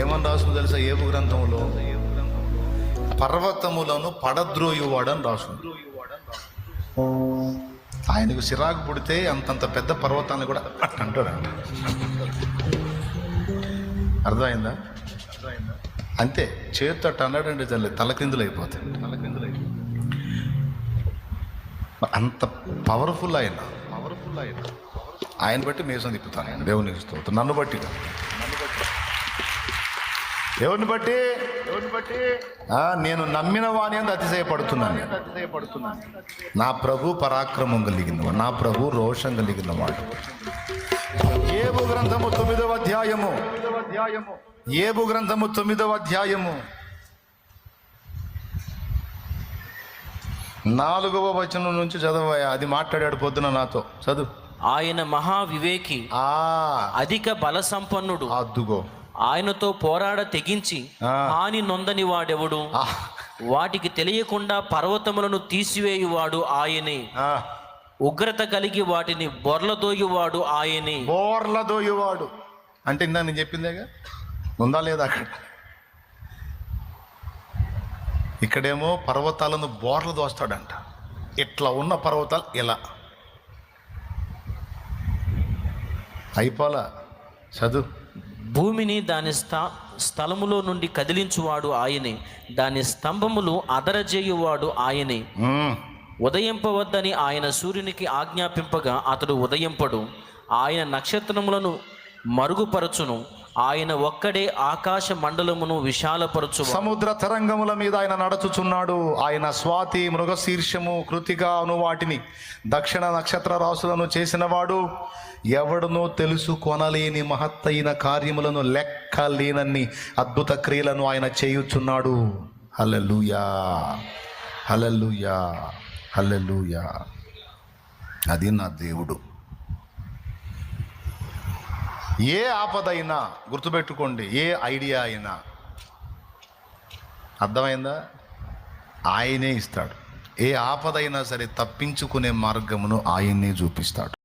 ఏమని రాసుంది తెలుసా? ఏబు గ్రంథంలో పర్వతములను పడద్రోయువాడని రాసుంది. ఆయనకు చిరాకు పుడితే అంతంత పెద్ద పర్వతాన్ని కూడా అంటాడంట. అర్థమైందా? అంతే, చేతితో అన్నాడంటే చల్లి తలకిందులు అయిపోతాయి. అంత పవర్ఫుల్ ఆయన బట్టి మేసం తిప్పుతాను ఆయన. దేవునికి స్తోత్రం. నన్ను బట్టి ఎవరిని బట్టి నేను నమ్మిన వాని అందు అతిశయపడుతున్నాను. నా ప్రభు పరాక్రమం కలిగినవాడు, నా ప్రభు రోషం కలిగినవాడు. ఏబు గ్రంథము 9వ అధ్యాయము, ఏబు గ్రంథము 9వ అధ్యాయము 4వ వచనం నుంచి చదవయా. అది మాట్లాడాడు పొద్దున నాతో. చదువు. ఆయన మహా వివేకి, అధిక బల సంపన్నుడు. అద్దుగో, ఆయనతో పోరాడ తెగించి హాని నొందని వాడెవడు? వాటికి తెలియకుండా పర్వతములను తీసివేయువాడు ఆయనే. ఉగ్రత కలిగి వాటిని బొర్లదోయువాడు ఆయనే. బోర్లదోయువాడు అంటే ఇందా నేను చెప్పిందేగా, ఉందా లేదా అక్కడ? ఇక్కడేమో పర్వతాలను బోర్లు దోస్తాడంట. ఇట్లా ఉన్న పర్వతాలు ఇలా అయిపోలా. చదువు. భూమిని దాని స్థలములో నుండి కదిలించువాడు ఆయనే, దాని స్తంభములు అదరజేయువాడు ఆయనే. ఉదయింపవద్దని ఆయన సూర్యునికి ఆజ్ఞాపింపగా అతడు ఉదయింపడు. ఆయన నక్షత్రములను మరుగుపరచును. ఆయన ఒక్కడే ఆకాశ మండలమును విశాలపరచు. సముద్ర తరంగముల మీద ఆయన నడుచుచున్నాడు. ఆయన స్వాతి, మృగశీర్షము, కృతిక అను వాటిని, దక్షిణ నక్షత్ర రాసులను చేసినవాడు. ఎవడునో తెలుసుకొనలేని మహత్తైన కార్యములను, లెక్కలేనన్ని అద్భుత క్రియలను ఆయన చేయుచున్నాడు. హల్లెలూయా, హల్లెలూయా, హల్లెలూయా. అది నా దేవుడు. ఏ ఆపదైనా గుర్తుపెట్టుకోండి, ఏ ఐడియా అయినా, అర్థమైందా? ఆయనే ఇస్తాడు. ఏ ఆపదైనా సరే తప్పించుకునే మార్గమును ఆయన్నే చూపిస్తాడు.